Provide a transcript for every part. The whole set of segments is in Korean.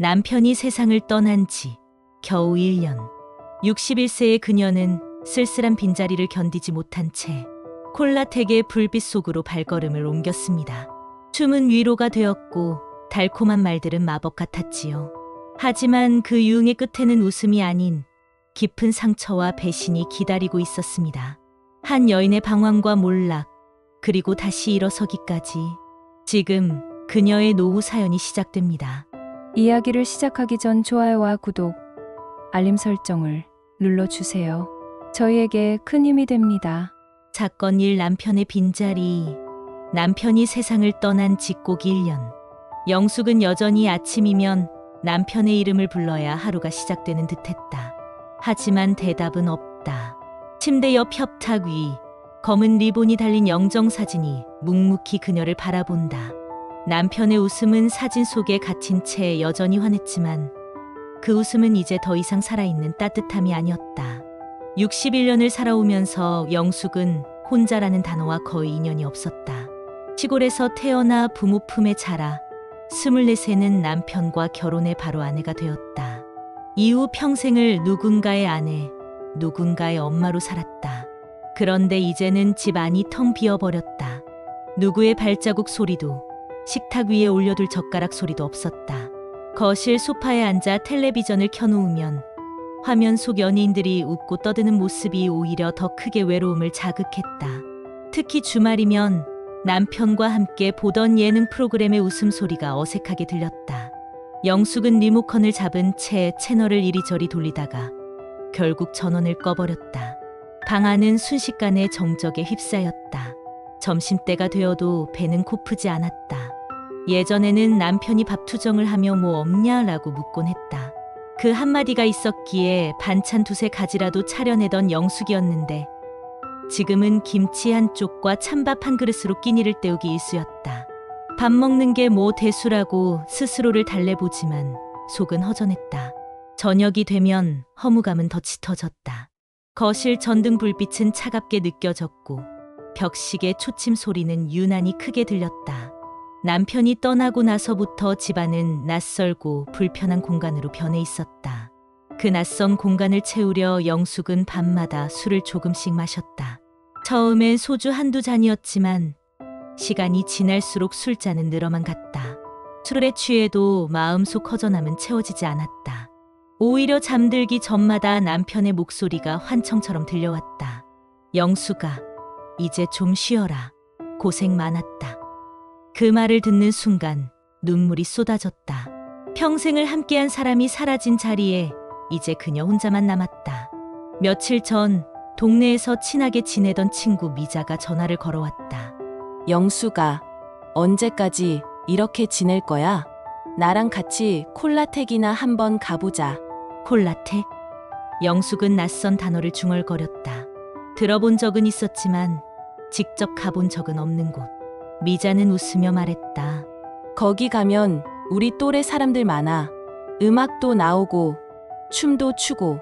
남편이 세상을 떠난 지 겨우 1년. 61세의 그녀는 쓸쓸한 빈자리를 견디지 못한 채 콜라텍의 불빛 속으로 발걸음을 옮겼습니다. 춤은 위로가 되었고 달콤한 말들은 마법 같았지요. 하지만 그 유흥의 끝에는 웃음이 아닌 깊은 상처와 배신이 기다리고 있었습니다. 한 여인의 방황과 몰락, 그리고 다시 일어서기까지. 지금 그녀의 노후 사연이 시작됩니다. 이야기를 시작하기 전 좋아요와 구독, 알림 설정을 눌러주세요. 저희에게 큰 힘이 됩니다. 사건 1. 남편의 빈자리. 남편이 세상을 떠난 직곡 1년. 영숙은 여전히 아침이면 남편의 이름을 불러야 하루가 시작되는 듯했다. 하지만 대답은 없다. 침대 옆 협탁 위, 검은 리본이 달린 영정사진이 묵묵히 그녀를 바라본다. 남편의 웃음은 사진 속에 갇힌 채 여전히 환했지만 그 웃음은 이제 더 이상 살아있는 따뜻함이 아니었다. 61년을 살아오면서 영숙은 혼자라는 단어와 거의 인연이 없었다. 시골에서 태어나 부모 품에 자라 24세는 남편과 결혼해 바로 아내가 되었다. 이후 평생을 누군가의 아내, 누군가의 엄마로 살았다. 그런데 이제는 집 안이 텅 비어버렸다. 누구의 발자국 소리도, 식탁 위에 올려둘 젓가락 소리도 없었다. 거실 소파에 앉아 텔레비전을 켜놓으면 화면 속 연예인들이 웃고 떠드는 모습이 오히려 더 크게 외로움을 자극했다. 특히 주말이면 남편과 함께 보던 예능 프로그램의 웃음소리가 어색하게 들렸다. 영숙은 리모컨을 잡은 채 채널을 이리저리 돌리다가 결국 전원을 꺼버렸다. 방 안은 순식간에 정적에 휩싸였다. 점심때가 되어도 배는 고프지 않았다. 예전에는 남편이 밥 투정을 하며 뭐 없냐라고 묻곤 했다. 그 한마디가 있었기에 반찬 두세 가지라도 차려내던 영숙이었는데 지금은 김치 한 쪽과 찬밥 한 그릇으로 끼니를 때우기 일쑤였다. 밥 먹는 게 뭐 대수라고 스스로를 달래보지만 속은 허전했다. 저녁이 되면 허무감은 더 짙어졌다. 거실 전등 불빛은 차갑게 느껴졌고 벽시계 초침 소리는 유난히 크게 들렸다. 남편이 떠나고 나서부터 집안은 낯설고 불편한 공간으로 변해 있었다. 그 낯선 공간을 채우려 영숙은 밤마다 술을 조금씩 마셨다. 처음엔 소주 한두 잔이었지만 시간이 지날수록 술잔은 늘어만 갔다. 술에 취해도 마음속 허전함은 채워지지 않았다. 오히려 잠들기 전마다 남편의 목소리가 환청처럼 들려왔다. 영숙아, 이제 좀 쉬어라. 고생 많았다. 그 말을 듣는 순간 눈물이 쏟아졌다. 평생을 함께한 사람이 사라진 자리에 이제 그녀 혼자만 남았다. 며칠 전 동네에서 친하게 지내던 친구 미자가 전화를 걸어왔다. 영숙아, 언제까지 이렇게 지낼 거야? 나랑 같이 콜라텍이나 한번 가보자. 콜라텍? 영숙은 낯선 단어를 중얼거렸다. 들어본 적은 있었지만 직접 가본 적은 없는 곳. 미자는 웃으며 말했다. 거기 가면 우리 또래 사람들 많아. 음악도 나오고 춤도 추고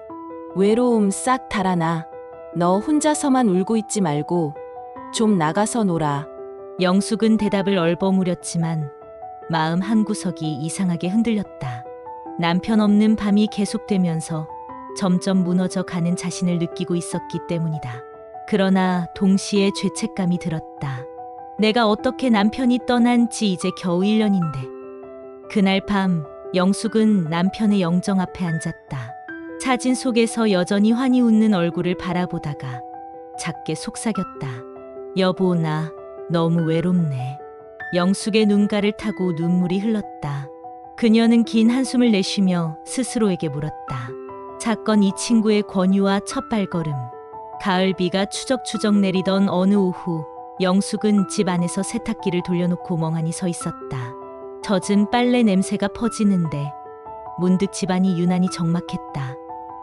외로움 싹 달아나. 너 혼자서만 울고 있지 말고 좀 나가서 놀아. 영숙은 대답을 얼버무렸지만 마음 한구석이 이상하게 흔들렸다. 남편 없는 밤이 계속되면서 점점 무너져 가는 자신을 느끼고 있었기 때문이다. 그러나 동시에 죄책감이 들었다. 내가 어떻게 남편이 떠난 지 이제 겨우 1년인데. 그날 밤 영숙은 남편의 영정 앞에 앉았다. 사진 속에서 여전히 환히 웃는 얼굴을 바라보다가 작게 속삭였다. 여보, 나 너무 외롭네. 영숙의 눈가를 타고 눈물이 흘렀다. 그녀는 긴 한숨을 내쉬며 스스로에게 물었다. 사건 이 친구의 권유와 첫 발걸음. 가을비가 추적추적 내리던 어느 오후 영숙은 집 안에서 세탁기를 돌려놓고 멍하니 서 있었다. 젖은 빨래 냄새가 퍼지는데 문득 집안이 유난히 적막했다.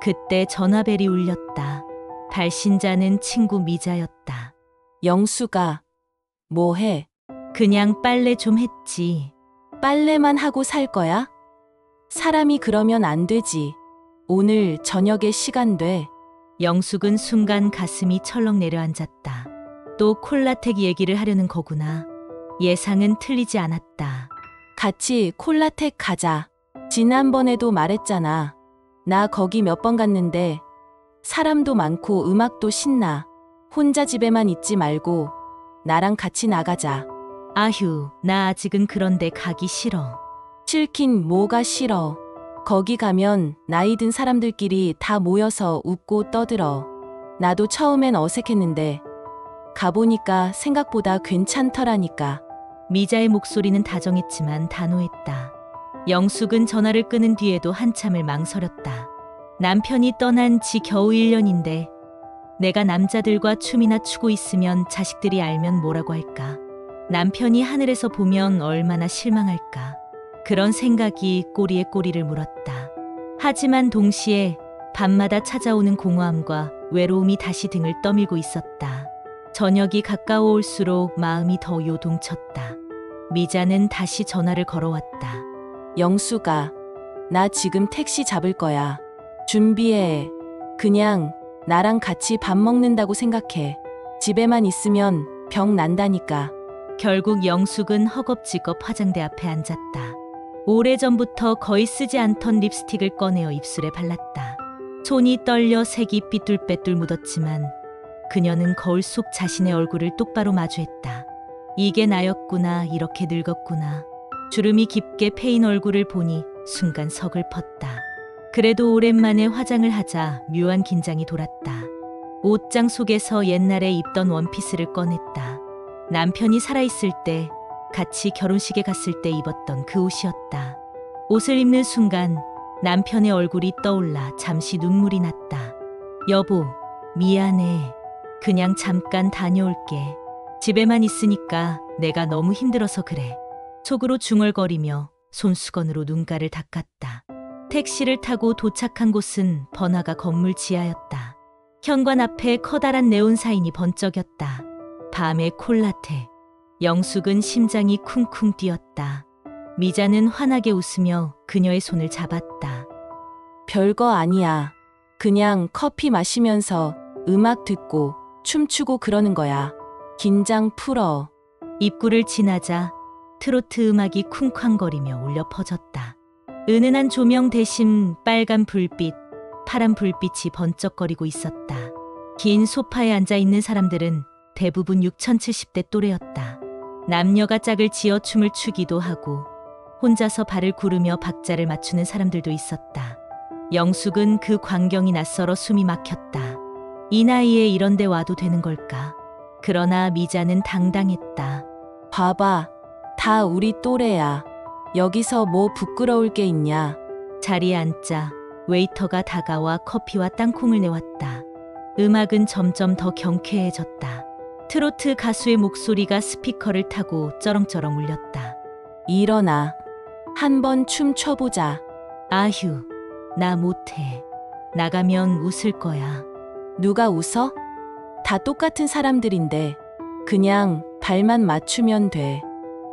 그때 전화벨이 울렸다. 발신자는 친구 미자였다. 영숙아, 뭐해? 그냥 빨래 좀 했지. 빨래만 하고 살 거야? 사람이 그러면 안 되지. 오늘 저녁에 시간 돼. 영숙은 순간 가슴이 철렁 내려앉았다. 또 콜라텍 얘기를 하려는 거구나. 예상은 틀리지 않았다. 같이 콜라텍 가자. 지난번에도 말했잖아. 나 거기 몇 번 갔는데 사람도 많고 음악도 신나. 혼자 집에만 있지 말고 나랑 같이 나가자. 아휴, 나 아직은 그런데 가기 싫어. 싫긴 뭐가 싫어. 거기 가면 나이 든 사람들끼리 다 모여서 웃고 떠들어. 나도 처음엔 어색했는데 가보니까 생각보다 괜찮더라니까. 미자의 목소리는 다정했지만 단호했다. 영숙은 전화를 끊은 뒤에도 한참을 망설였다. 남편이 떠난 지 겨우 1년인데 내가 남자들과 춤이나 추고 있으면 자식들이 알면 뭐라고 할까? 남편이 하늘에서 보면 얼마나 실망할까? 그런 생각이 꼬리에 꼬리를 물었다. 하지만 동시에 밤마다 찾아오는 공허함과 외로움이 다시 등을 떠밀고 있었다. 저녁이 가까워올수록 마음이 더 요동쳤다. 미자는 다시 전화를 걸어왔다. 영수가, 나 지금 택시 잡을 거야. 준비해. 그냥 나랑 같이 밥 먹는다고 생각해. 집에만 있으면 병 난다니까. 결국 영숙은 허겁지겁 화장대 앞에 앉았다. 오래전부터 거의 쓰지 않던 립스틱을 꺼내어 입술에 발랐다. 손이 떨려 색이 삐뚤빼뚤 묻었지만 그녀는 거울 속 자신의 얼굴을 똑바로 마주했다. 이게 나였구나, 이렇게 늙었구나. 주름이 깊게 패인 얼굴을 보니 순간 서글펐다. 그래도 오랜만에 화장을 하자 묘한 긴장이 돌았다. 옷장 속에서 옛날에 입던 원피스를 꺼냈다. 남편이 살아있을 때, 같이 결혼식에 갔을 때 입었던 그 옷이었다. 옷을 입는 순간 남편의 얼굴이 떠올라 잠시 눈물이 났다. 여보, 미안해. 그냥 잠깐 다녀올게. 집에만 있으니까 내가 너무 힘들어서 그래. 속으로 중얼거리며 손수건으로 눈가를 닦았다. 택시를 타고 도착한 곳은 번화가 건물 지하였다. 현관 앞에 커다란 네온 사인이 번쩍였다. 밤의 콜라테. 영숙은 심장이 쿵쿵 뛰었다. 미자는 환하게 웃으며 그녀의 손을 잡았다. 별거 아니야. 그냥 커피 마시면서 음악 듣고 춤추고 그러는 거야. 긴장 풀어. 입구를 지나자 트로트 음악이 쿵쾅거리며 울려 퍼졌다. 은은한 조명 대신 빨간 불빛, 파란 불빛이 번쩍거리고 있었다. 긴 소파에 앉아 있는 사람들은 대부분 6070대 또래였다. 남녀가 짝을 지어 춤을 추기도 하고 혼자서 발을 구르며 박자를 맞추는 사람들도 있었다. 영숙은 그 광경이 낯설어 숨이 막혔다. 이 나이에 이런 데 와도 되는 걸까? 그러나 미자는 당당했다. 봐봐. 다 우리 또래야. 여기서 뭐 부끄러울 게 있냐. 자리에 앉자 웨이터가 다가와 커피와 땅콩을 내왔다. 음악은 점점 더 경쾌해졌다. 트로트 가수의 목소리가 스피커를 타고 쩌렁쩌렁 울렸다. 일어나. 한번 춤 춰보자. 아휴, 나 못해. 나가면 웃을 거야. 누가 웃어? 다 똑같은 사람들인데 그냥 발만 맞추면 돼.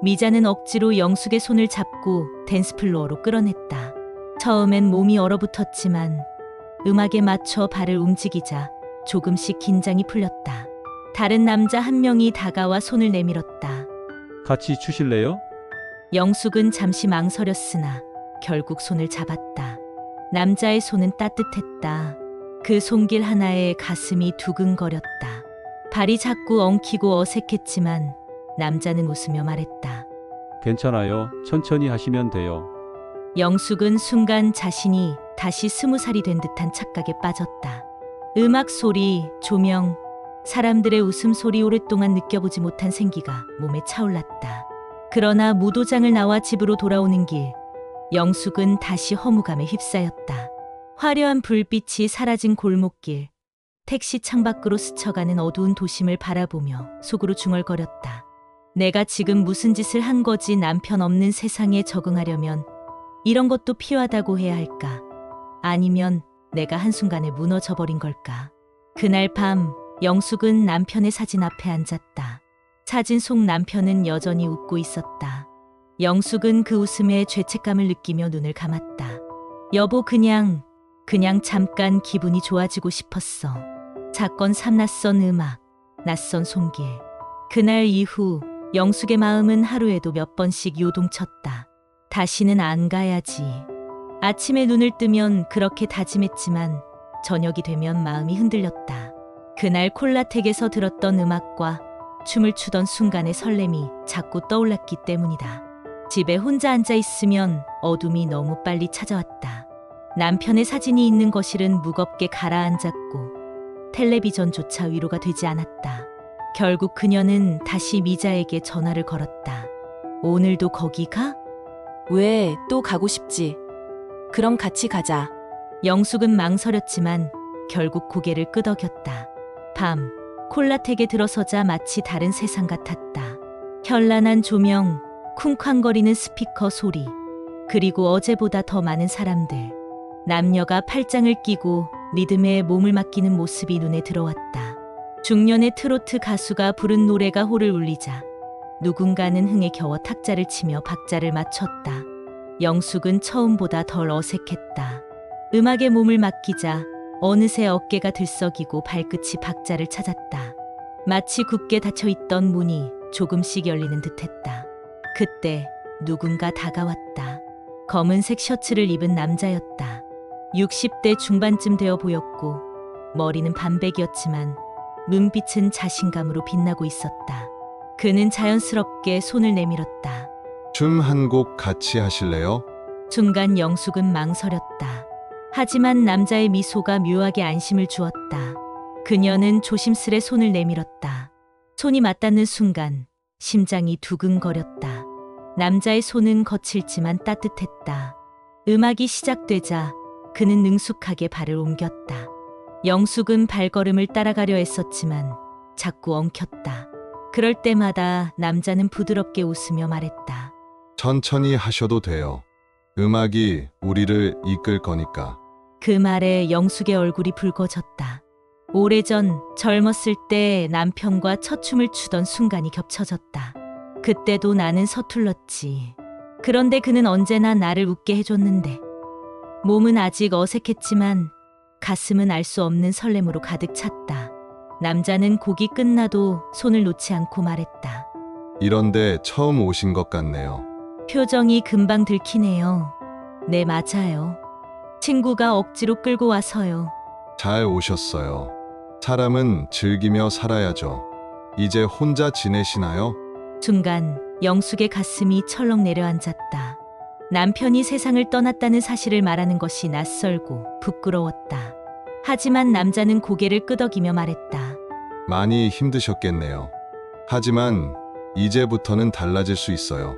미자는 억지로 영숙의 손을 잡고 댄스플로어로 끌어냈다. 처음엔 몸이 얼어붙었지만 음악에 맞춰 발을 움직이자 조금씩 긴장이 풀렸다. 다른 남자 한 명이 다가와 손을 내밀었다. 같이 추실래요? 영숙은 잠시 망설였으나 결국 손을 잡았다. 남자의 손은 따뜻했다. 그 손길 하나에 가슴이 두근거렸다. 발이 자꾸 엉키고 어색했지만 남자는 웃으며 말했다. 괜찮아요. 천천히 하시면 돼요. 영숙은 순간 자신이 다시 20살이 된 듯한 착각에 빠졌다. 음악 소리, 조명, 사람들의 웃음소리 오랫동안 느껴보지 못한 생기가 몸에 차올랐다. 그러나 무도장을 나와 집으로 돌아오는 길, 영숙은 다시 허무감에 휩싸였다. 화려한 불빛이 사라진 골목길, 택시 창밖으로 스쳐가는 어두운 도심을 바라보며 속으로 중얼거렸다. 내가 지금 무슨 짓을 한 거지. 남편 없는 세상에 적응하려면 이런 것도 필요하다고 해야 할까? 아니면 내가 한순간에 무너져버린 걸까? 그날 밤 영숙은 남편의 사진 앞에 앉았다. 사진 속 남편은 여전히 웃고 있었다. 영숙은 그 웃음에 죄책감을 느끼며 눈을 감았다. 여보, 그냥 잠깐 기분이 좋아지고 싶었어. 사건 3 낯선 음악, 낯선 손길. 그날 이후 영숙의 마음은 하루에도 몇 번씩 요동쳤다. 다시는 안 가야지. 아침에 눈을 뜨면 그렇게 다짐했지만 저녁이 되면 마음이 흔들렸다. 그날 콜라텍에서 들었던 음악과 춤을 추던 순간의 설렘이 자꾸 떠올랐기 때문이다. 집에 혼자 앉아 있으면 어둠이 너무 빨리 찾아왔다. 남편의 사진이 있는 거실은 무겁게 가라앉았고 텔레비전조차 위로가 되지 않았다. 결국 그녀는 다시 미자에게 전화를 걸었다. 오늘도 거기 가? 왜 또 가고 싶지? 그럼 같이 가자. 영숙은 망설였지만 결국 고개를 끄덕였다. 밤, 콜라텍에 들어서자 마치 다른 세상 같았다. 현란한 조명, 쿵쾅거리는 스피커 소리, 그리고 어제보다 더 많은 사람들. 남녀가 팔짱을 끼고 리듬에 몸을 맡기는 모습이 눈에 들어왔다. 중년의 트로트 가수가 부른 노래가 홀을 울리자 누군가는 흥에 겨워 탁자를 치며 박자를 맞췄다. 영숙은 처음보다 덜 어색했다. 음악에 몸을 맡기자 어느새 어깨가 들썩이고 발끝이 박자를 찾았다. 마치 굳게 닫혀있던 문이 조금씩 열리는 듯했다. 그때 누군가 다가왔다. 검은색 셔츠를 입은 남자였다. 60대 중반쯤 되어 보였고 머리는 반백이었지만 눈빛은 자신감으로 빛나고 있었다. 그는 자연스럽게 손을 내밀었다. 춤 한 곡 같이 하실래요? 순간 영숙은 망설였다. 하지만 남자의 미소가 묘하게 안심을 주었다. 그녀는 조심스레 손을 내밀었다. 손이 맞닿는 순간 심장이 두근거렸다. 남자의 손은 거칠지만 따뜻했다. 음악이 시작되자 그는 능숙하게 발을 옮겼다. 영숙은 발걸음을 따라가려 했었지만 자꾸 엉켰다. 그럴 때마다 남자는 부드럽게 웃으며 말했다. 천천히 하셔도 돼요. 음악이 우리를 이끌 거니까. 그 말에 영숙의 얼굴이 붉어졌다. 오래전 젊었을 때 남편과 첫 춤을 추던 순간이 겹쳐졌다. 그때도 나는 서툴렀지. 그런데 그는 언제나 나를 웃게 해줬는데 몸은 아직 어색했지만 가슴은 알 수 없는 설렘으로 가득 찼다. 남자는 곡이 끝나도 손을 놓지 않고 말했다. 이런데 처음 오신 것 같네요. 표정이 금방 들키네요. 네, 맞아요. 친구가 억지로 끌고 와서요. 잘 오셨어요. 사람은 즐기며 살아야죠. 이제 혼자 지내시나요? 순간 영숙의 가슴이 철렁 내려앉았다. 남편이 세상을 떠났다는 사실을 말하는 것이 낯설고 부끄러웠다. 하지만 남자는 고개를 끄덕이며 말했다. 많이 힘드셨겠네요. 하지만 이제부터는 달라질 수 있어요.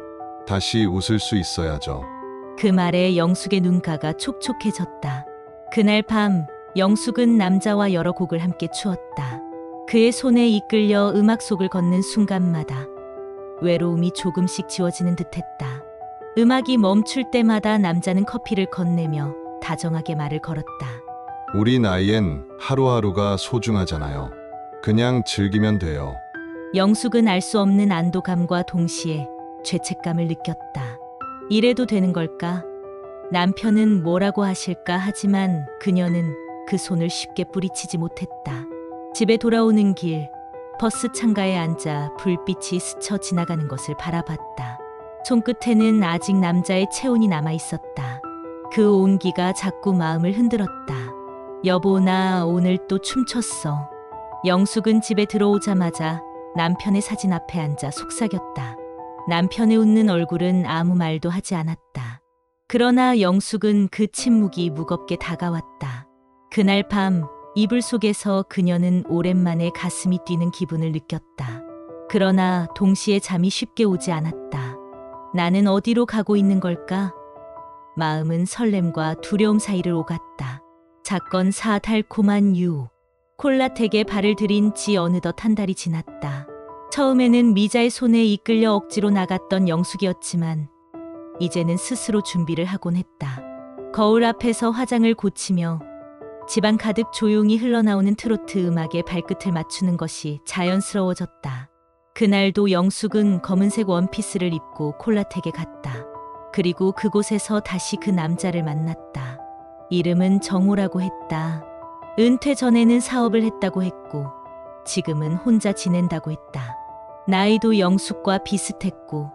다시 웃을 수 있어야죠. 그 말에 영숙의 눈가가 촉촉해졌다. 그날 밤 영숙은 남자와 여러 곡을 함께 추었다. 그의 손에 이끌려 음악 속을 걷는 순간마다 외로움이 조금씩 지워지는 듯했다. 음악이 멈출 때마다 남자는 커피를 건네며 다정하게 말을 걸었다. 우리 나이엔 하루하루가 소중하잖아요. 그냥 즐기면 돼요. 영숙은 알 수 없는 안도감과 동시에 죄책감을 느꼈다. 이래도 되는 걸까? 남편은 뭐라고 하실까? 하지만 그녀는 그 손을 쉽게 뿌리치지 못했다. 집에 돌아오는 길, 버스 창가에 앉아 불빛이 스쳐 지나가는 것을 바라봤다. 손끝에는 아직 남자의 체온이 남아 있었다. 그 온기가 자꾸 마음을 흔들었다. 여보, 나 오늘 또 춤췄어. 영숙은 집에 들어오자마자 남편의 사진 앞에 앉아 속삭였다. 남편의 웃는 얼굴은 아무 말도 하지 않았다. 그러나 영숙은 그 침묵이 무겁게 다가왔다. 그날 밤 이불 속에서 그녀는 오랜만에 가슴이 뛰는 기분을 느꼈다. 그러나 동시에 잠이 쉽게 오지 않았다. 나는 어디로 가고 있는 걸까? 마음은 설렘과 두려움 사이를 오갔다. 사건 4 달콤한 유. 콜라텍에 발을 들인 지 어느덧 한 달이 지났다. 처음에는 미자의 손에 이끌려 억지로 나갔던 영숙이었지만 이제는 스스로 준비를 하곤 했다. 거울 앞에서 화장을 고치며 집안 가득 조용히 흘러나오는 트로트 음악에 발끝을 맞추는 것이 자연스러워졌다. 그날도 영숙은 검은색 원피스를 입고 콜라텍에 갔다. 그리고 그곳에서 다시 그 남자를 만났다. 이름은 정호라고 했다. 은퇴 전에는 사업을 했다고 했고 지금은 혼자 지낸다고 했다. 나이도 영숙과 비슷했고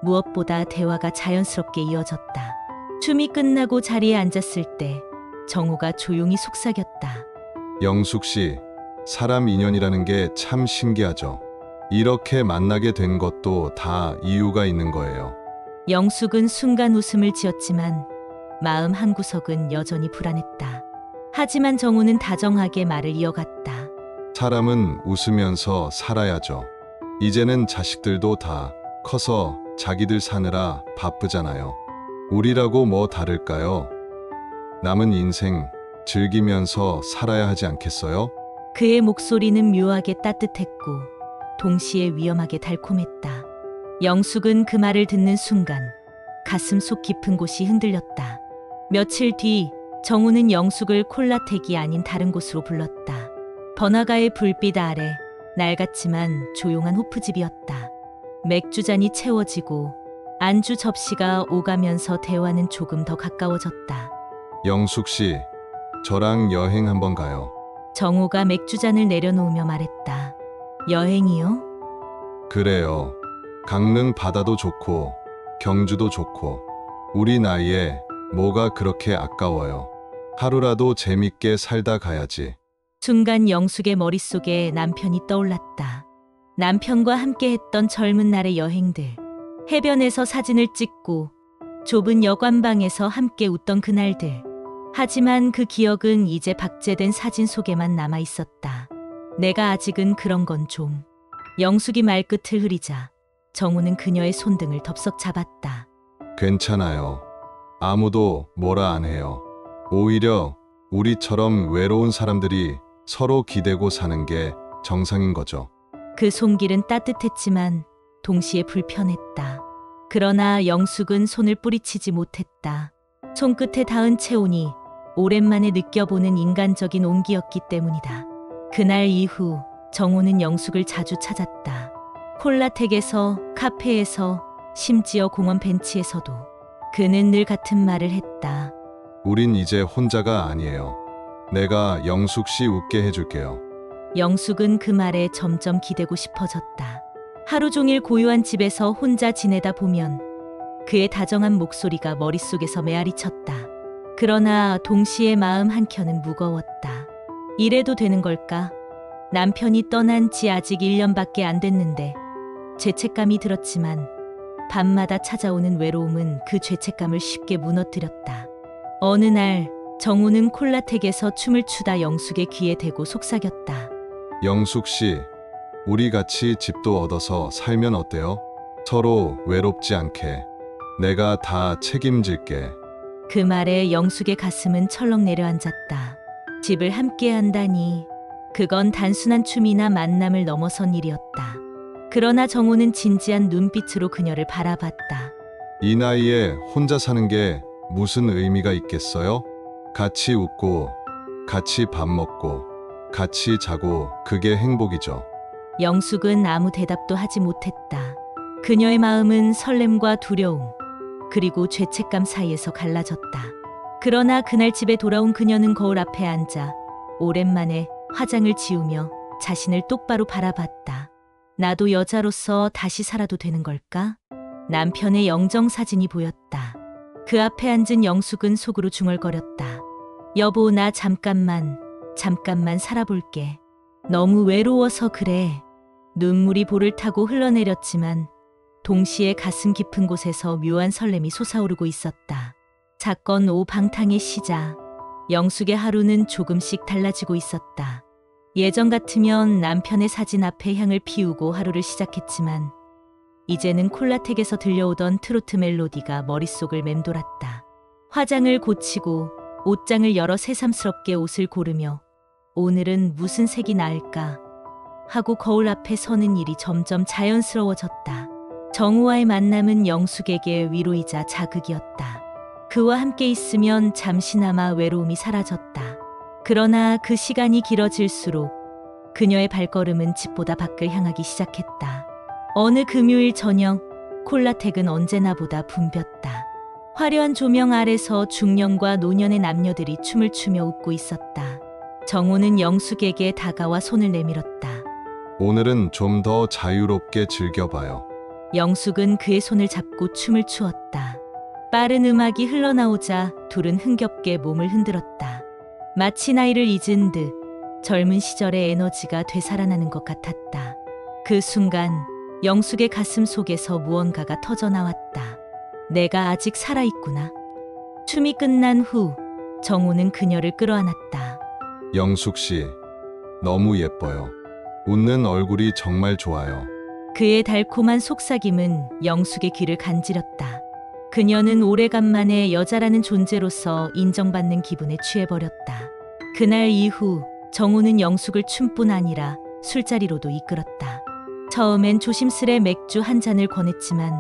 무엇보다 대화가 자연스럽게 이어졌다. 춤이 끝나고 자리에 앉았을 때 정우가 조용히 속삭였다. 영숙 씨, 사람 인연이라는 게 참 신기하죠. 이렇게 만나게 된 것도 다 이유가 있는 거예요. 영숙은 순간 웃음을 지었지만 마음 한구석은 여전히 불안했다. 하지만 정우는 다정하게 말을 이어갔다. 사람은 웃으면서 살아야죠. 이제는 자식들도 다 커서 자기들 사느라 바쁘잖아요. 우리라고 뭐 다를까요? 남은 인생 즐기면서 살아야 하지 않겠어요? 그의 목소리는 묘하게 따뜻했고 동시에 위험하게 달콤했다. 영숙은 그 말을 듣는 순간 가슴 속 깊은 곳이 흔들렸다. 며칠 뒤 정우는 영숙을 콜라텍이 아닌 다른 곳으로 불렀다. 번화가의 불빛 아래 낡았지만 조용한 호프집이었다. 맥주잔이 채워지고 안주 접시가 오가면서 대화는 조금 더 가까워졌다. 영숙 씨, 저랑 여행 한번 가요. 정우가 맥주잔을 내려놓으며 말했다. 여행이요? 그래요. 강릉 바다도 좋고 경주도 좋고 우리 나이에 뭐가 그렇게 아까워요. 하루라도 재밌게 살다 가야지. 순간 영숙의 머릿속에 남편이 떠올랐다. 남편과 함께 했던 젊은 날의 여행들. 해변에서 사진을 찍고 좁은 여관방에서 함께 웃던 그날들. 하지만 그 기억은 이제 박제된 사진 속에만 남아 있었다. 내가 아직은 그런 건 좀. 영숙이 말끝을 흐리자 정우는 그녀의 손등을 덥석 잡았다. 괜찮아요. 아무도 뭐라 안 해요. 오히려 우리처럼 외로운 사람들이 서로 기대고 사는 게 정상인 거죠. 그 손길은 따뜻했지만 동시에 불편했다. 그러나 영숙은 손을 뿌리치지 못했다. 손끝에 닿은 체온이 오랜만에 느껴보는 인간적인 온기였기 때문이다. 그날 이후 정우는 영숙을 자주 찾았다. 콜라텍에서, 카페에서, 심지어 공원 벤치에서도 그는 늘 같은 말을 했다. 우린 이제 혼자가 아니에요. 내가 영숙 씨 웃게 해줄게요. 영숙은 그 말에 점점 기대고 싶어졌다. 하루 종일 고요한 집에서 혼자 지내다 보면 그의 다정한 목소리가 머릿속에서 메아리 쳤다. 그러나 동시에 마음 한켠은 무거웠다. 이래도 되는 걸까? 남편이 떠난 지 아직 1년밖에 안 됐는데 죄책감이 들었지만 밤마다 찾아오는 외로움은 그 죄책감을 쉽게 무너뜨렸다. 어느 날 정우는 콜라텍에서 춤을 추다 영숙의 귀에 대고 속삭였다. 영숙 씨, 우리 같이 집도 얻어서 살면 어때요? 서로 외롭지 않게. 내가 다 책임질게. 그 말에 영숙의 가슴은 철렁 내려앉았다. 집을 함께 한다니 그건 단순한 춤이나 만남을 넘어선 일이었다. 그러나 정우는 진지한 눈빛으로 그녀를 바라봤다. 이 나이에 혼자 사는 게 무슨 의미가 있겠어요? 같이 웃고, 같이 밥 먹고, 같이 자고 그게 행복이죠. 영숙은 아무 대답도 하지 못했다. 그녀의 마음은 설렘과 두려움, 그리고 죄책감 사이에서 갈라졌다. 그러나 그날 집에 돌아온 그녀는 거울 앞에 앉아 오랜만에 화장을 지우며 자신을 똑바로 바라봤다. 나도 여자로서 다시 살아도 되는 걸까? 남편의 영정사진이 보였다. 그 앞에 앉은 영숙은 속으로 중얼거렸다. 여보, 나 잠깐만 살아볼게. 너무 외로워서 그래. 눈물이 볼을 타고 흘러내렸지만 동시에 가슴 깊은 곳에서 묘한 설렘이 솟아오르고 있었다. 사건 5 방탕의 시작. 영숙의 하루는 조금씩 달라지고 있었다. 예전 같으면 남편의 사진 앞에 향을 피우고 하루를 시작했지만 이제는 콜라텍에서 들려오던 트로트 멜로디가 머릿속을 맴돌았다. 화장을 고치고 옷장을 열어 새삼스럽게 옷을 고르며 오늘은 무슨 색이 나을까 하고 거울 앞에 서는 일이 점점 자연스러워졌다. 정우와의 만남은 영숙에게 위로이자 자극이었다. 그와 함께 있으면 잠시나마 외로움이 사라졌다. 그러나 그 시간이 길어질수록 그녀의 발걸음은 집보다 밖을 향하기 시작했다. 어느 금요일 저녁, 콜라텍은 언제나보다 붐볐다. 화려한 조명 아래서 중년과 노년의 남녀들이 춤을 추며 웃고 있었다. 정우는 영숙에게 다가와 손을 내밀었다. 오늘은 좀 더 자유롭게 즐겨봐요. 영숙은 그의 손을 잡고 춤을 추었다. 빠른 음악이 흘러나오자 둘은 흥겹게 몸을 흔들었다. 마치 나이를 잊은 듯 젊은 시절의 에너지가 되살아나는 것 같았다. 그 순간 영숙의 가슴 속에서 무언가가 터져나왔다. 내가 아직 살아있구나. 춤이 끝난 후 정우는 그녀를 끌어안았다. 영숙 씨, 너무 예뻐요. 웃는 얼굴이 정말 좋아요. 그의 달콤한 속삭임은 영숙의 귀를 간지렸다. 그녀는 오래간만에 여자라는 존재로서 인정받는 기분에 취해버렸다. 그날 이후 정우는 영숙을 춤뿐 아니라 술자리로도 이끌었다. 처음엔 조심스레 맥주 한 잔을 권했지만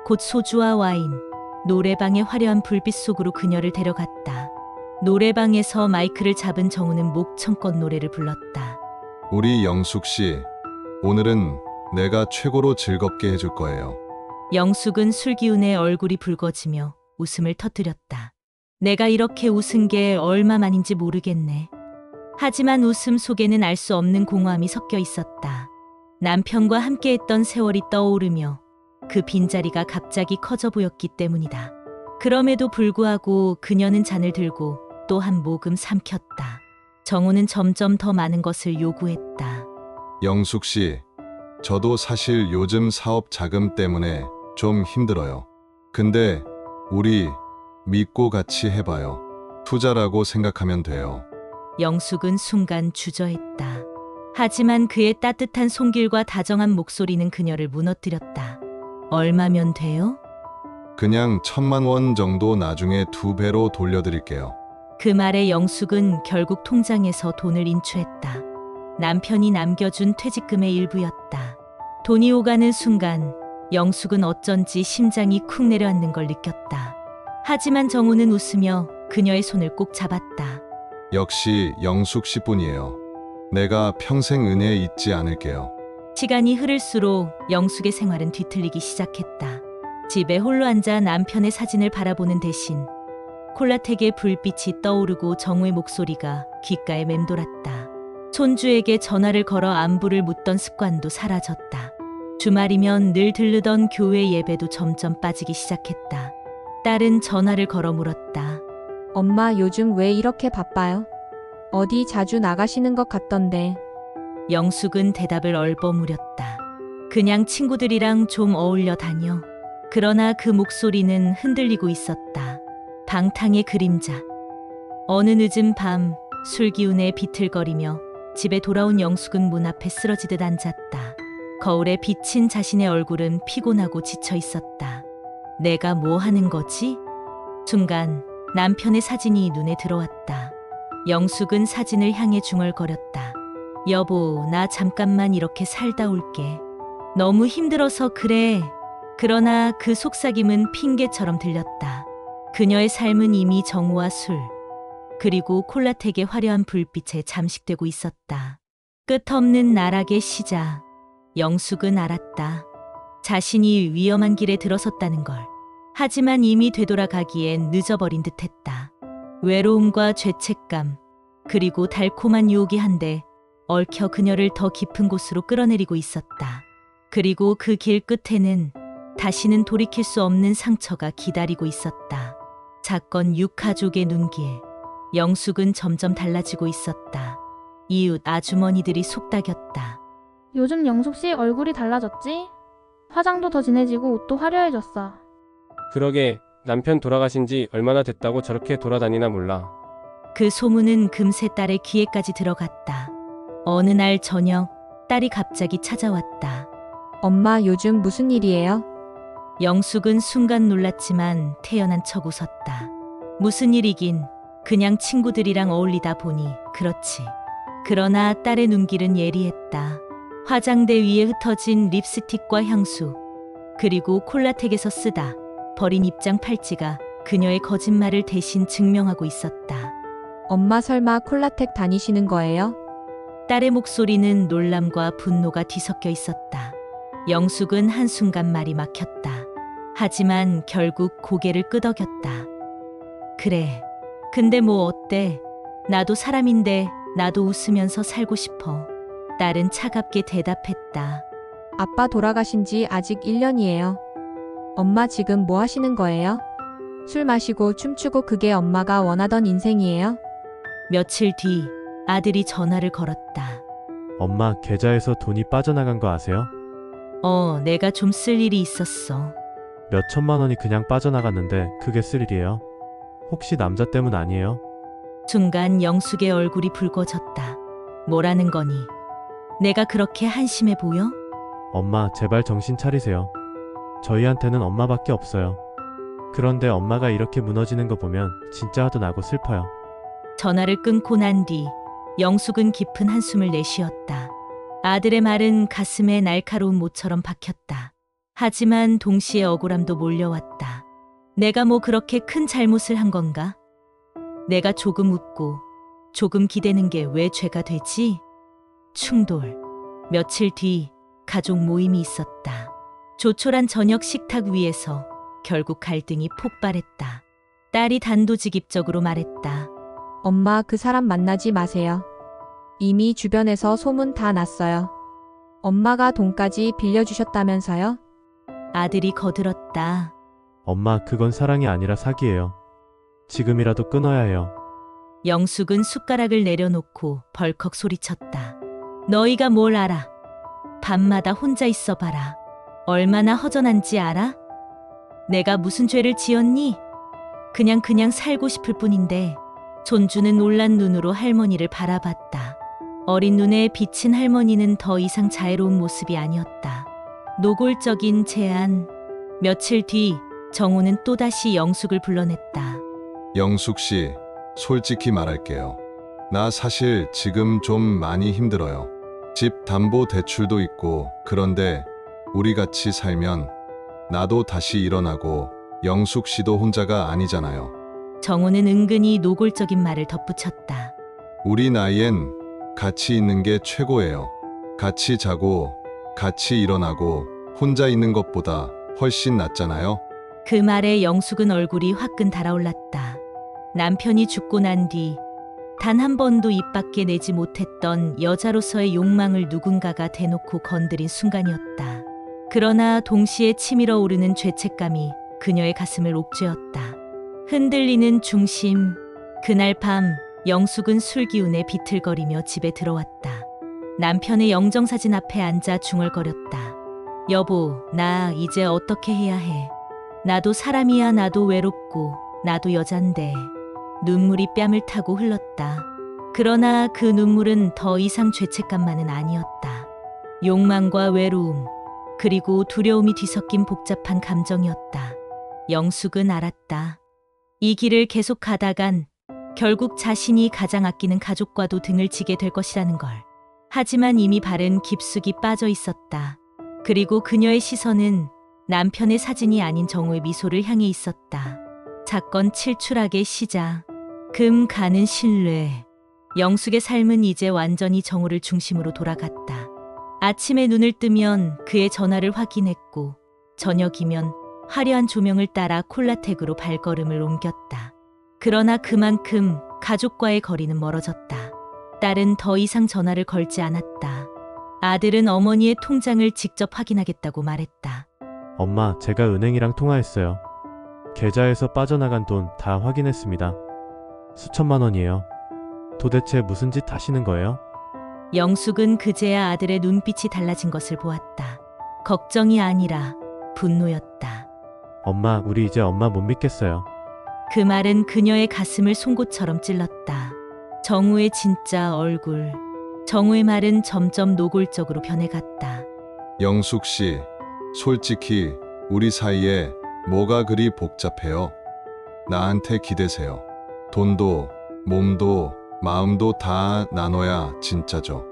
곧 소주와 와인, 노래방의 화려한 불빛 속으로 그녀를 데려갔다. 노래방에서 마이크를 잡은 정우는 목청껏 노래를 불렀다. 우리 영숙 씨, 오늘은 내가 최고로 즐겁게 해줄 거예요. 영숙은 술 기운에 얼굴이 붉어지며 웃음을 터뜨렸다. 내가 이렇게 웃은 게 얼마만인지 모르겠네. 하지만 웃음 속에는 알 수 없는 공허함이 섞여 있었다. 남편과 함께했던 세월이 떠오르며 그 빈자리가 갑자기 커져 보였기 때문이다. 그럼에도 불구하고 그녀는 잔을 들고 또 한 모금 삼켰다. 정우는 점점 더 많은 것을 요구했다. 영숙 씨, 저도 사실 요즘 사업 자금 때문에 좀 힘들어요. 근데 우리 믿고 같이 해봐요. 투자라고 생각하면 돼요. 영숙은 순간 주저했다. 하지만 그의 따뜻한 손길과 다정한 목소리는 그녀를 무너뜨렸다. 얼마면 돼요? 그냥 1,000만 원 정도 나중에 2배로 돌려드릴게요. 그 말에 영숙은 결국 통장에서 돈을 인출했다. 남편이 남겨준 퇴직금의 일부였다. 돈이 오가는 순간 영숙은 어쩐지 심장이 쿵 내려앉는 걸 느꼈다. 하지만 정우는 웃으며 그녀의 손을 꼭 잡았다. 역시 영숙 씨뿐이에요. 내가 평생 은혜 잊지 않을게요. 시간이 흐를수록 영숙의 생활은 뒤틀리기 시작했다. 집에 홀로 앉아 남편의 사진을 바라보는 대신 콜라텍의 불빛이 떠오르고 정우의 목소리가 귓가에 맴돌았다. 손주에게 전화를 걸어 안부를 묻던 습관도 사라졌다. 주말이면 늘 들르던 교회 예배도 점점 빠지기 시작했다. 딸은 전화를 걸어 물었다. 엄마 요즘 왜 이렇게 바빠요? 어디 자주 나가시는 것 같던데. 영숙은 대답을 얼버무렸다. 그냥 친구들이랑 좀 어울려 다녀. 그러나 그 목소리는 흔들리고 있었다. 방탕의 그림자. 어느 늦은 밤 술기운에 비틀거리며 집에 돌아온 영숙은 문 앞에 쓰러지듯 앉았다. 거울에 비친 자신의 얼굴은 피곤하고 지쳐 있었다. 내가 뭐 하는 거지? 순간 남편의 사진이 눈에 들어왔다. 영숙은 사진을 향해 중얼거렸다. 여보, 나 잠깐만 이렇게 살다 올게. 너무 힘들어서 그래. 그러나 그 속삭임은 핑계처럼 들렸다. 그녀의 삶은 이미 정우와 술, 그리고 콜라텍의 화려한 불빛에 잠식되고 있었다. 끝없는 나락의 시작. 영숙은 알았다. 자신이 위험한 길에 들어섰다는 걸. 하지만 이미 되돌아가기엔 늦어버린 듯했다. 외로움과 죄책감, 그리고 달콤한 유혹이 한데 얽혀 그녀를 더 깊은 곳으로 끌어내리고 있었다. 그리고 그 길 끝에는 다시는 돌이킬 수 없는 상처가 기다리고 있었다. 사건 6가족의 눈길. 영숙은 점점 달라지고 있었다. 이웃 아주머니들이 속닥였다. 요즘 영숙 씨 얼굴이 달라졌지? 화장도 더 진해지고 옷도 화려해졌어. 그러게 남편 돌아가신 지 얼마나 됐다고 저렇게 돌아다니나 몰라. 그 소문은 금세 딸의 귀에까지 들어갔다. 어느 날 저녁 딸이 갑자기 찾아왔다. 엄마 요즘 무슨 일이에요? 영숙은 순간 놀랐지만 태연한 척 웃었다. 무슨 일이긴, 그냥 친구들이랑 어울리다 보니 그렇지. 그러나 딸의 눈길은 예리했다. 화장대 위에 흩어진 립스틱과 향수, 그리고 콜라텍에서 쓰다 버린 입장 팔찌가 그녀의 거짓말을 대신 증명하고 있었다. 엄마 설마 콜라텍 다니시는 거예요? 딸의 목소리는 놀람과 분노가 뒤섞여 있었다. 영숙은 한순간 말이 막혔다. 하지만 결국 고개를 끄덕였다. 그래. 근데 뭐 어때? 나도 사람인데 나도 웃으면서 살고 싶어. 딸은 차갑게 대답했다. 아빠 돌아가신 지 아직 1년이에요. 엄마 지금 뭐 하시는 거예요? 술 마시고 춤추고 그게 엄마가 원하던 인생이에요? 며칠 뒤 아들이 전화를 걸었다. 엄마, 계좌에서 돈이 빠져나간 거 아세요? 내가 좀 쓸 일이 있었어. 몇 천만 원이 그냥 빠져나갔는데 그게 쓸 일이에요? 혹시 남자 때문 아니에요? 순간 영숙의 얼굴이 붉어졌다. 뭐라는 거니? 내가 그렇게 한심해 보여? 엄마, 제발 정신 차리세요. 저희한테는 엄마밖에 없어요. 그런데 엄마가 이렇게 무너지는 거 보면 진짜 화도 나고 슬퍼요. 전화를 끊고 난 뒤 영숙은 깊은 한숨을 내쉬었다. 아들의 말은 가슴에 날카로운 모처럼 박혔다. 하지만 동시에 억울함도 몰려왔다. 내가 뭐 그렇게 큰 잘못을 한 건가? 내가 조금 웃고 조금 기대는 게 왜 죄가 되지? 충돌. 며칠 뒤 가족 모임이 있었다. 조촐한 저녁 식탁 위에서 결국 갈등이 폭발했다. 딸이 단도직입적으로 말했다. 엄마, 그 사람 만나지 마세요. 이미 주변에서 소문 다 났어요. 엄마가 돈까지 빌려주셨다면서요? 아들이 거들었다. 엄마, 그건 사랑이 아니라 사기예요. 지금이라도 끊어야 해요. 영숙은 숟가락을 내려놓고 벌컥 소리쳤다. 너희가 뭘 알아? 밤마다 혼자 있어봐라. 얼마나 허전한지 알아? 내가 무슨 죄를 지었니? 그냥 살고 싶을 뿐인데. 손주는 놀란 눈으로 할머니를 바라봤다. 어린 눈에 비친 할머니는 더 이상 자애로운 모습이 아니었다. 노골적인 제안. 며칠 뒤 정우는 또다시 영숙을 불러냈다. 영숙 씨, 솔직히 말할게요. 나 사실 지금 좀 많이 힘들어요. 집 담보 대출도 있고, 그런데 우리 같이 살면 나도 다시 일어나고 영숙 씨도 혼자가 아니잖아요. 정우는 은근히 노골적인 말을 덧붙였다. 우리 나이엔 같이 있는 게 최고예요. 같이 자고 같이 일어나고 혼자 있는 것보다 훨씬 낫잖아요. 그 말에 영숙은 얼굴이 화끈 달아올랐다. 남편이 죽고 난 뒤 단 한 번도 입 밖에 내지 못했던 여자로서의 욕망을 누군가가 대놓고 건드린 순간이었다. 그러나 동시에 치밀어 오르는 죄책감이 그녀의 가슴을 옥죄었다. 흔들리는 중심. 그날 밤 영숙은 술 기운에 비틀거리며 집에 들어왔다. 남편의 영정사진 앞에 앉아 중얼거렸다. 여보, 나 이제 어떻게 해야 해? 나도 사람이야. 나도 외롭고 나도 여잔데. 눈물이 뺨을 타고 흘렀다. 그러나 그 눈물은 더 이상 죄책감만은 아니었다. 욕망과 외로움, 그리고 두려움이 뒤섞인 복잡한 감정이었다. 영숙은 알았다. 이 길을 계속 가다간 결국 자신이 가장 아끼는 가족과도 등을 지게 될 것이라는 걸. 하지만 이미 발은 깊숙이 빠져 있었다. 그리고 그녀의 시선은 남편의 사진이 아닌 정우의 미소를 향해 있었다. 사건 칠출하게 시작. 금 가는 신뢰. 영숙의 삶은 이제 완전히 정우를 중심으로 돌아갔다. 아침에 눈을 뜨면 그의 전화를 확인했고, 저녁이면 화려한 조명을 따라 콜라텍으로 발걸음을 옮겼다. 그러나 그만큼 가족과의 거리는 멀어졌다. 딸은 더 이상 전화를 걸지 않았다. 아들은 어머니의 통장을 직접 확인하겠다고 말했다. 엄마, 제가 은행이랑 통화했어요. 계좌에서 빠져나간 돈 다 확인했습니다. 수천만 원이에요. 도대체 무슨 짓 하시는 거예요? 영숙은 그제야 아들의 눈빛이 달라진 것을 보았다. 걱정이 아니라 분노였다. 엄마, 우리 이제 엄마 못 믿겠어요. 그 말은 그녀의 가슴을 송곳처럼 찔렀다. 정우의 진짜 얼굴. 정우의 말은 점점 노골적으로 변해갔다. 영숙 씨, 솔직히 우리 사이에 뭐가 그리 복잡해요? 나한테 기대세요. 돈도, 몸도, 마음도 다 나눠야 진짜죠.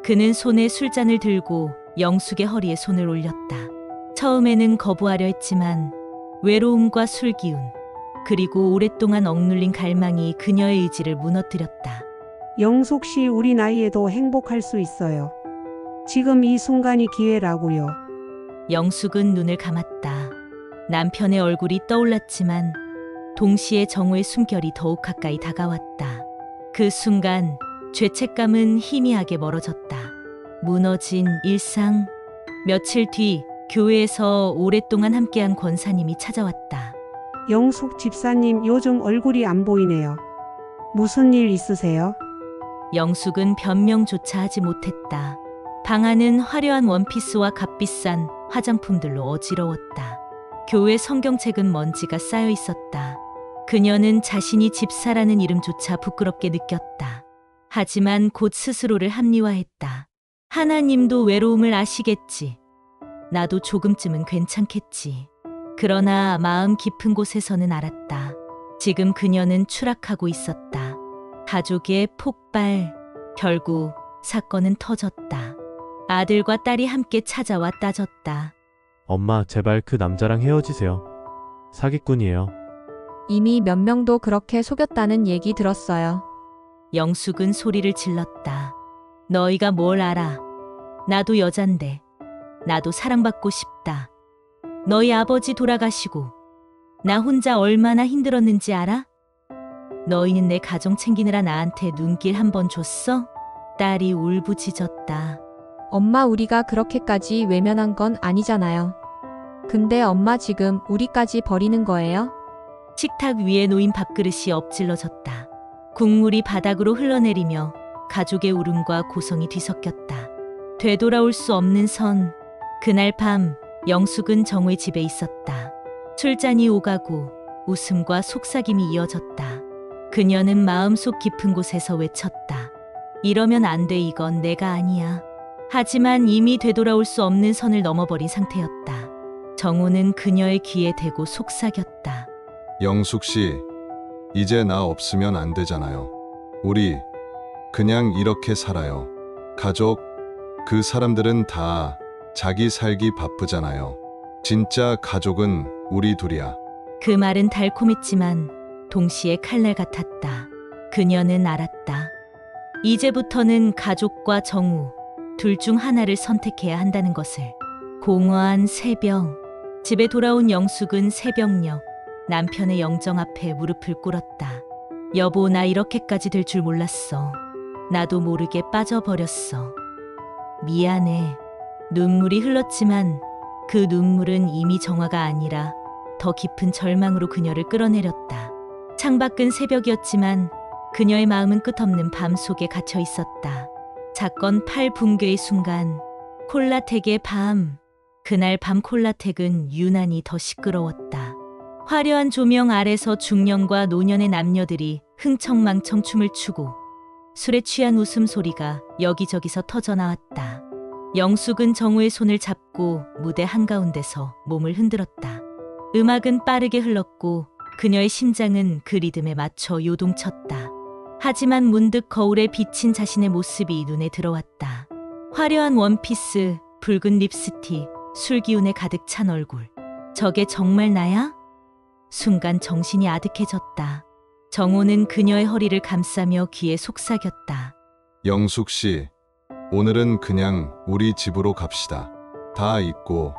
그는 손에 술잔을 들고 영숙의 허리에 손을 올렸다. 처음에는 거부하려 했지만 외로움과 술기운, 그리고 오랫동안 억눌린 갈망이 그녀의 의지를 무너뜨렸다. 영숙 씨, 우리 나이에도 행복할 수 있어요. 지금 이 순간이 기회라고요. 영숙은 눈을 감았다. 남편의 얼굴이 떠올랐지만 동시에 정우의 숨결이 더욱 가까이 다가왔다. 그 순간 죄책감은 희미하게 멀어졌다. 무너진 일상. 며칠 뒤 교회에서 오랫동안 함께한 권사님이 찾아왔다. 영숙 집사님 요즘 얼굴이 안 보이네요. 무슨 일 있으세요? 영숙은 변명조차 하지 못했다. 방 안은 화려한 원피스와 값비싼 화장품들로 어지러웠다. 교회 성경책은 먼지가 쌓여 있었다. 그녀는 자신이 집사라는 이름조차 부끄럽게 느꼈다. 하지만 곧 스스로를 합리화했다. 하나님도 외로움을 아시겠지. 나도 조금쯤은 괜찮겠지. 그러나 마음 깊은 곳에서는 알았다. 지금 그녀는 추락하고 있었다. 가족의 폭발. 결국 사건은 터졌다. 아들과 딸이 함께 찾아와 따졌다. 엄마, 제발 그 남자랑 헤어지세요. 사기꾼이에요. 이미 몇 명도 그렇게 속였다는 얘기 들었어요. 영숙은 소리를 질렀다. 너희가 뭘 알아? 나도 여잔데. 나도 사랑받고 싶다. 너희 아버지 돌아가시고 나 혼자 얼마나 힘들었는지 알아? 너희는 내 가정 챙기느라 나한테 눈길 한 번 줬어? 딸이 울부짖었다. 엄마, 우리가 그렇게까지 외면한 건 아니잖아요. 근데 엄마 지금 우리까지 버리는 거예요? 식탁 위에 놓인 밥그릇이 엎질러졌다. 국물이 바닥으로 흘러내리며 가족의 울음과 고성이 뒤섞였다. 되돌아올 수 없는 선. 그날 밤 영숙은 정우의 집에 있었다. 술잔이 오가고 웃음과 속삭임이 이어졌다. 그녀는 마음속 깊은 곳에서 외쳤다. 이러면 안 돼, 이건 내가 아니야. 하지만 이미 되돌아올 수 없는 선을 넘어버린 상태였다. 정우는 그녀의 귀에 대고 속삭였다. 영숙 씨, 이제 나 없으면 안 되잖아요. 우리 그냥 이렇게 살아요. 가족, 그 사람들은 다 자기 살기 바쁘잖아요. 진짜 가족은 우리 둘이야. 그 말은 달콤했지만 동시에 칼날 같았다. 그녀는 알았다. 이제부터는 가족과 정우, 둘 중 하나를 선택해야 한다는 것을. 공허한 새벽. 집에 돌아온 영숙은 새벽녘 남편의 영정 앞에 무릎을 꿇었다. 여보, 나 이렇게까지 될 줄 몰랐어. 나도 모르게 빠져버렸어. 미안해. 눈물이 흘렀지만 그 눈물은 이미 정화가 아니라 더 깊은 절망으로 그녀를 끌어내렸다. 창밖은 새벽이었지만 그녀의 마음은 끝없는 밤 속에 갇혀 있었다. 사건 8 붕괴의 순간. 콜라텍의 밤. 그날 밤 콜라텍은 유난히 더 시끄러웠다. 화려한 조명 아래서 중년과 노년의 남녀들이 흥청망청 춤을 추고 술에 취한 웃음소리가 여기저기서 터져나왔다. 영숙은 정우의 손을 잡고 무대 한가운데서 몸을 흔들었다. 음악은 빠르게 흘렀고 그녀의 심장은 그 리듬에 맞춰 요동쳤다. 하지만 문득 거울에 비친 자신의 모습이 눈에 들어왔다. 화려한 원피스, 붉은 립스틱, 술기운에 가득 찬 얼굴. 저게 정말 나야? 순간 정신이 아득해졌다. 정호는 그녀의 허리를 감싸며 귀에 속삭였다. 영숙 씨, 오늘은 그냥 우리 집으로 갑시다. 다 잊고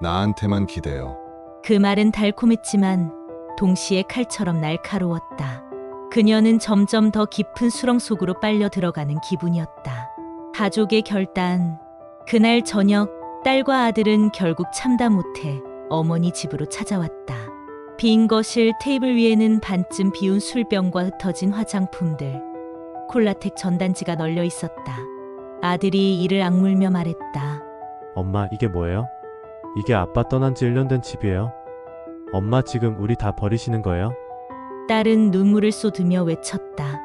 나한테만 기대요. 그 말은 달콤했지만 동시에 칼처럼 날카로웠다. 그녀는 점점 더 깊은 수렁 속으로 빨려 들어가는 기분이었다. 가족의 결단. 그날 저녁 딸과 아들은 결국 참다 못해 어머니 집으로 찾아왔다. 빈 거실 테이블 위에는 반쯤 비운 술병과 흩어진 화장품들, 콜라텍 전단지가 널려 있었다. 아들이 이를 악물며 말했다. 엄마, 이게 뭐예요? 이게 아빠 떠난 지 1년 된 집이에요. 엄마, 지금 우리 다 버리시는 거예요? 딸은 눈물을 쏟으며 외쳤다.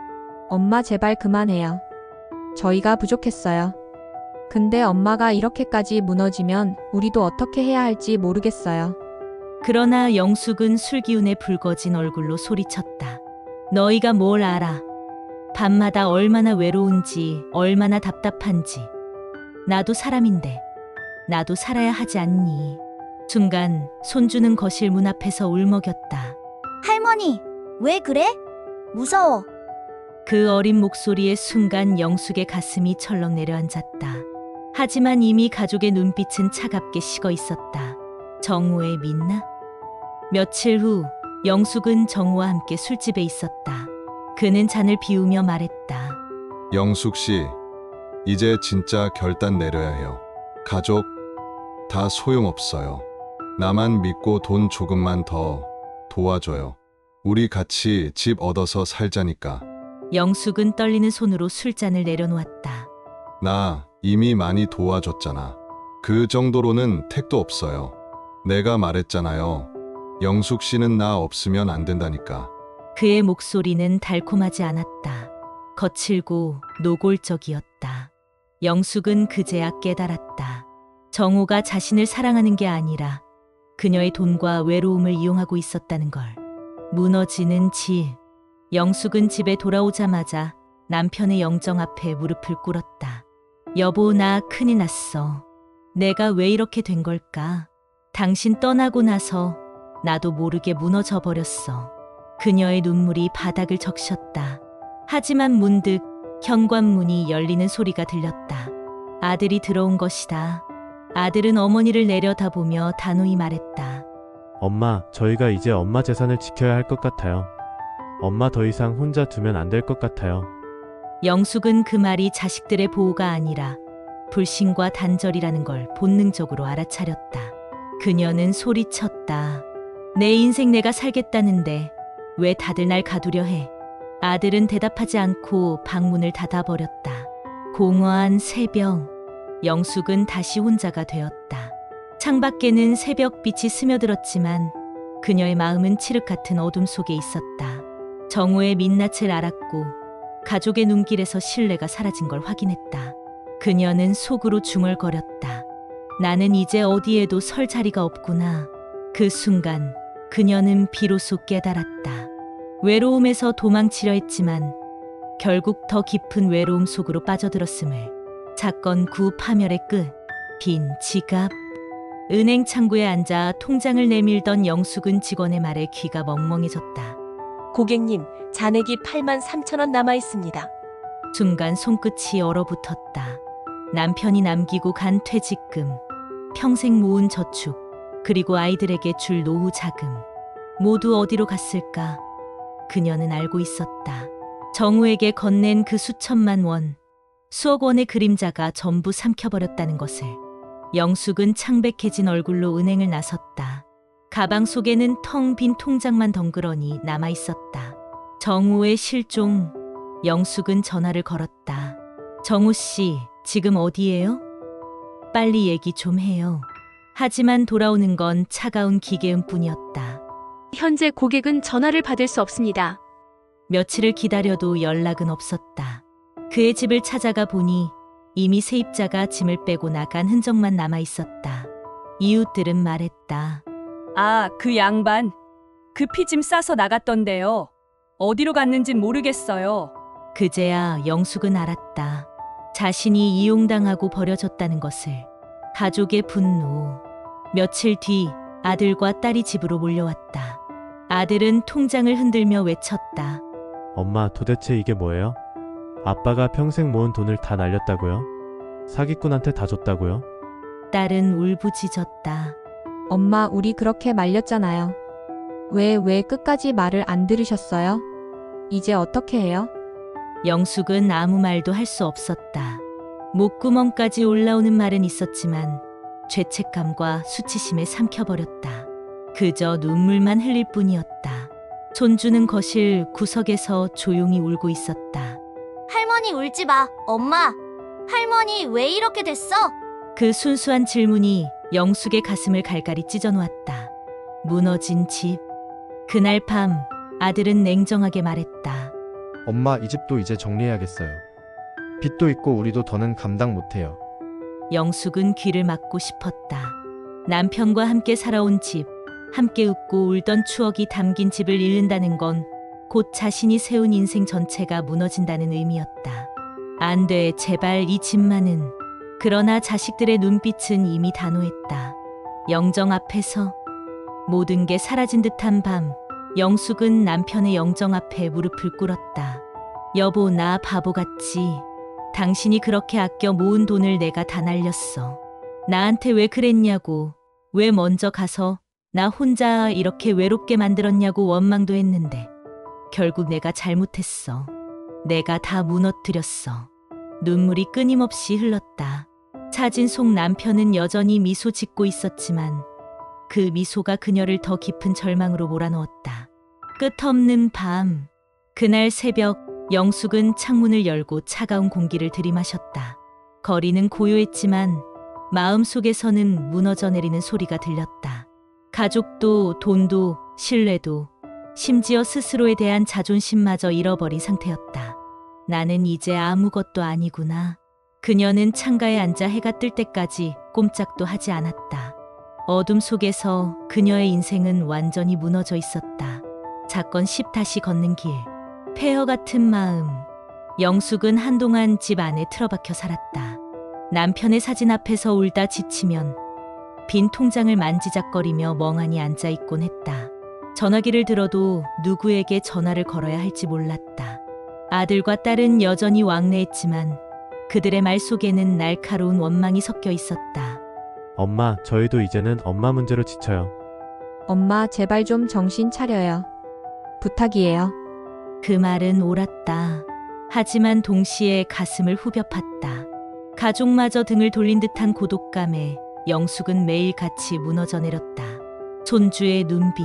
엄마, 제발 그만해요. 저희가 부족했어요. 근데 엄마가 이렇게까지 무너지면 우리도 어떻게 해야 할지 모르겠어요. 그러나 영숙은 술기운에 붉어진 얼굴로 소리쳤다. 너희가 뭘 알아? 밤마다 얼마나 외로운지, 얼마나 답답한지. 나도 사람인데 나도 살아야 하지 않니? 순간 손주는 거실 문 앞에서 울먹였다. 할머니, 왜 그래? 무서워. 그 어린 목소리에 순간 영숙의 가슴이 철렁 내려앉았다. 하지만 이미 가족의 눈빛은 차갑게 식어 있었다. 정우의 민나? 며칠 후 영숙은 정우와 함께 술집에 있었다. 그는 잔을 비우며 말했다. 영숙 씨, 이제 진짜 결단 내려야 해요. 가족 다 소용없어요. 나만 믿고 돈 조금만 더 도와줘요. 우리 같이 집 얻어서 살자니까. 영숙은 떨리는 손으로 술잔을 내려놓았다. 나 이미 많이 도와줬잖아. 그 정도로는 택도 없어요. 내가 말했잖아요. 영숙 씨는 나 없으면 안 된다니까. 그의 목소리는 달콤하지 않았다. 거칠고 노골적이었다. 영숙은 그제야 깨달았다. 정호가 자신을 사랑하는 게 아니라 그녀의 돈과 외로움을 이용하고 있었다는 걸. 무너지는 집. 영숙은 집에 돌아오자마자 남편의 영정 앞에 무릎을 꿇었다. 여보, 나 큰일 났어. 내가 왜 이렇게 된 걸까? 당신 떠나고 나서 나도 모르게 무너져 버렸어. 그녀의 눈물이 바닥을 적셨다. 하지만 문득 현관문이 열리는 소리가 들렸다. 아들이 들어온 것이다. 아들은 어머니를 내려다보며 단호히 말했다. 엄마, 저희가 이제 엄마 재산을 지켜야 할 것 같아요. 엄마 더 이상 혼자 두면 안 될 것 같아요. 영숙은 그 말이 자식들의 보호가 아니라 불신과 단절이라는 걸 본능적으로 알아차렸다. 그녀는 소리쳤다. 내 인생 내가 살겠다는데 왜 다들 날 가두려 해? 아들은 대답하지 않고 방문을 닫아버렸다. 공허한 새벽. 영숙은 다시 혼자가 되었다. 창밖에는 새벽빛이 스며들었지만 그녀의 마음은 칠흑 같은 어둠 속에 있었다. 정호의 민낯을 알았고 가족의 눈길에서 신뢰가 사라진 걸 확인했다. 그녀는 속으로 중얼거렸다. 나는 이제 어디에도 설 자리가 없구나. 그 순간 그녀는 비로소 깨달았다. 외로움에서 도망치려 했지만 결국 더 깊은 외로움 속으로 빠져들었음을. 사건 9 파멸의 끝. 빈 지갑. 은행 창구에 앉아 통장을 내밀던 영숙은 직원의 말에 귀가 멍멍해졌다. 고객님, 잔액이 83,000원 남아 있습니다. 순간 손끝이 얼어붙었다. 남편이 남기고 간 퇴직금, 평생 모은 저축, 그리고 아이들에게 줄 노후 자금. 모두 어디로 갔을까? 그녀는 알고 있었다. 정우에게 건넨 그 수천만 원, 수억 원의 그림자가 전부 삼켜버렸다는 것을. 영숙은 창백해진 얼굴로 은행을 나섰다. 가방 속에는 텅 빈 통장만 덩그러니 남아 있었다. 정우의 실종. 영숙은 전화를 걸었다. 정우 씨, 지금 어디예요? 빨리 얘기 좀 해요. 하지만 돌아오는 건 차가운 기계음뿐이었다. 현재 고객은 전화를 받을 수 없습니다. 며칠을 기다려도 연락은 없었다. 그의 집을 찾아가 보니 이미 세입자가 짐을 빼고 나간 흔적만 남아 있었다. 이웃들은 말했다. 아, 그 양반. 급히 짐 싸서 나갔던데요. 어디로 갔는진 모르겠어요. 그제야 영숙은 알았다. 자신이 이용당하고 버려졌다는 것을. 가족의 분노. 며칠 뒤 아들과 딸이 집으로 몰려왔다. 아들은 통장을 흔들며 외쳤다. 엄마, 도대체 이게 뭐예요? 아빠가 평생 모은 돈을 다 날렸다고요? 사기꾼한테 다 줬다고요? 딸은 울부짖었다. 엄마, 우리 그렇게 말렸잖아요. 왜 끝까지 말을 안 들으셨어요? 이제 어떻게 해요? 영숙은 아무 말도 할 수 없었다. 목구멍까지 올라오는 말은 있었지만 죄책감과 수치심에 삼켜버렸다. 그저 눈물만 흘릴 뿐이었다. 손주는 거실 구석에서 조용히 울고 있었다. 할머니 울지 마. 엄마. 할머니 왜 이렇게 됐어? 그 순수한 질문이 영숙의 가슴을 갈갈이 찢어놓았다. 무너진 집. 그날 밤 아들은 냉정하게 말했다. 엄마, 이 집도 이제 정리해야겠어요. 빚도 있고 우리도 더는 감당 못해요. 영숙은 귀를 막고 싶었다. 남편과 함께 살아온 집, 함께 웃고 울던 추억이 담긴 집을 잃는다는 건 곧 자신이 세운 인생 전체가 무너진다는 의미였다. 안 돼, 제발 이 집만은. 그러나 자식들의 눈빛은 이미 단호했다. 영정 앞에서 모든 게 사라진 듯한 밤, 영숙은 남편의 영정 앞에 무릎을 꿇었다. 여보, 나 바보같지. 당신이 그렇게 아껴 모은 돈을 내가 다 날렸어. 나한테 왜 그랬냐고. 왜 먼저 가서 나 혼자 이렇게 외롭게 만들었냐고 원망도 했는데 결국 내가 잘못했어. 내가 다 무너뜨렸어. 눈물이 끊임없이 흘렀다. 사진 속 남편은 여전히 미소 짓고 있었지만 그 미소가 그녀를 더 깊은 절망으로 몰아넣었다. 끝없는 밤. 그날 새벽, 영숙은 창문을 열고 차가운 공기를 들이마셨다. 거리는 고요했지만 마음속에서는 무너져 내리는 소리가 들렸다. 가족도, 돈도, 신뢰도, 심지어 스스로에 대한 자존심마저 잃어버린 상태였다. 나는 이제 아무것도 아니구나. 그녀는 창가에 앉아 해가 뜰 때까지 꼼짝도 하지 않았다. 어둠 속에서 그녀의 인생은 완전히 무너져 있었다. 사건 10 다시 걷는 길. 폐허 같은 마음. 영숙은 한동안 집 안에 틀어박혀 살았다. 남편의 사진 앞에서 울다 지치면 빈 통장을 만지작거리며 멍하니 앉아있곤 했다. 전화기를 들어도 누구에게 전화를 걸어야 할지 몰랐다. 아들과 딸은 여전히 왕래했지만 그들의 말 속에는 날카로운 원망이 섞여 있었다. 엄마, 저희도 이제는 엄마 문제로 지쳐요. 엄마, 제발 좀 정신 차려요. 부탁이에요. 그 말은 옳았다. 하지만 동시에 가슴을 후벼 팠다. 가족마저 등을 돌린 듯한 고독감에 영숙은 매일같이 무너져 내렸다. 손주의 눈빛.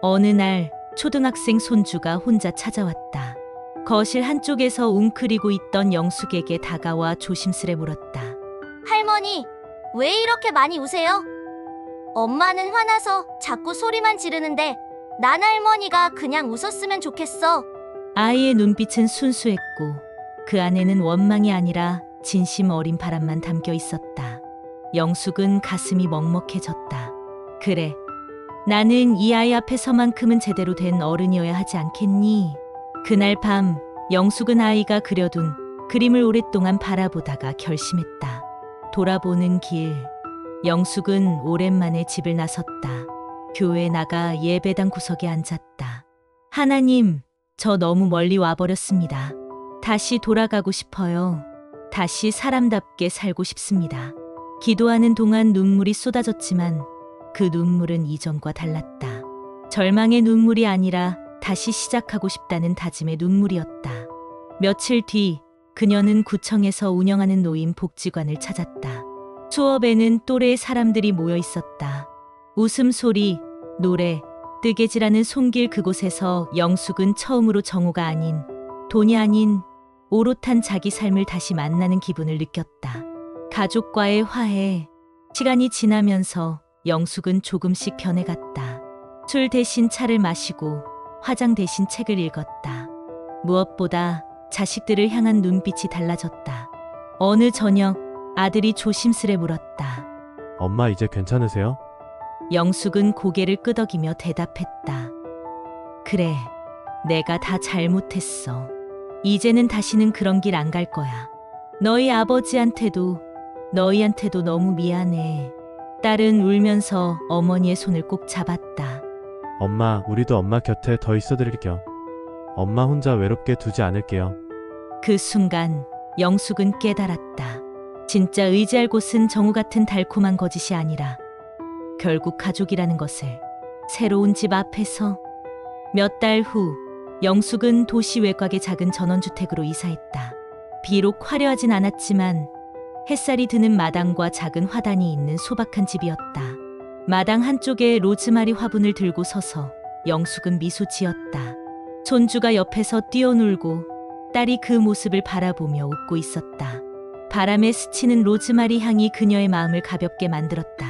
어느 날 초등학생 손주가 혼자 찾아왔다. 거실 한쪽에서 웅크리고 있던 영숙에게 다가와 조심스레 물었다. 할머니, 왜 이렇게 많이 우세요? 엄마는 화나서 자꾸 소리만 지르는데 난 할머니가 그냥 웃었으면 좋겠어. 아이의 눈빛은 순수했고 그 안에는 원망이 아니라 진심 어린 바람만 담겨 있었다. 영숙은 가슴이 먹먹해졌다. 그래, 나는 이 아이 앞에서만큼은 제대로 된 어른이어야 하지 않겠니? 그날 밤, 영숙은 아이가 그려둔 그림을 오랫동안 바라보다가 결심했다. 돌아보는 길. 영숙은 오랜만에 집을 나섰다. 교회에 나가 예배당 구석에 앉았다. 하나님, 저 너무 멀리 와버렸습니다. 다시 돌아가고 싶어요. 다시 사람답게 살고 싶습니다. 기도하는 동안 눈물이 쏟아졌지만 그 눈물은 이전과 달랐다. 절망의 눈물이 아니라 다시 시작하고 싶다는 다짐의 눈물이었다. 며칠 뒤 그녀는 구청에서 운영하는 노인 복지관을 찾았다. 수업에는 또래의 사람들이 모여 있었다. 웃음소리, 노래, 뜨개질하는 손길. 그곳에서 영숙은 처음으로 정오가 아닌, 돈이 아닌 오롯한 자기 삶을 다시 만나는 기분을 느꼈다. 가족과의 화해. 시간이 지나면서 영숙은 조금씩 변해갔다. 술 대신 차를 마시고 화장 대신 책을 읽었다. 무엇보다 자식들을 향한 눈빛이 달라졌다. 어느 저녁 아들이 조심스레 물었다. 엄마, 이제 괜찮으세요? 영숙은 고개를 끄덕이며 대답했다. 그래, 내가 다 잘못했어. 이제는 다시는 그런 길 안 갈 거야. 너희 아버지한테도 너희한테도 너무 미안해. 딸은 울면서 어머니의 손을 꼭 잡았다. 엄마, 우리도 엄마 곁에 더 있어드릴게요. 엄마 혼자 외롭게 두지 않을게요. 그 순간 영숙은 깨달았다. 진짜 의지할 곳은 정우 같은 달콤한 거짓이 아니라 결국 가족이라는 것을. 새로운 집 앞에서. 몇 달 후 영숙은 도시 외곽의 작은 전원주택으로 이사했다. 비록 화려하진 않았지만 햇살이 드는 마당과 작은 화단이 있는 소박한 집이었다. 마당 한쪽에 로즈마리 화분을 들고 서서 영숙은 미소 지었다. 손주가 옆에서 뛰어놀고 딸이 그 모습을 바라보며 웃고 있었다. 바람에 스치는 로즈마리 향이 그녀의 마음을 가볍게 만들었다.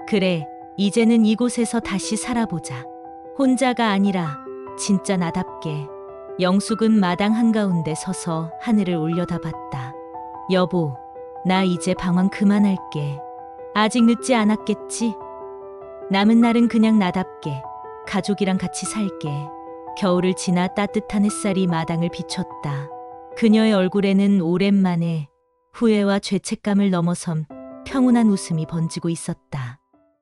그래, 이제는 이곳에서 다시 살아보자. 혼자가 아니라 진짜 나답게. 영숙은 마당 한가운데 서서 하늘을 올려다봤다. 여보, 나 이제 방황 그만할게. 아직 늦지 않았겠지? 남은 날은 그냥 나답게 가족이랑 같이 살게. 겨울을 지나 따뜻한 햇살이 마당을 비췄다. 그녀의 얼굴에는 오랜만에 후회와 죄책감을 넘어선 평온한 웃음이 번지고 있었다.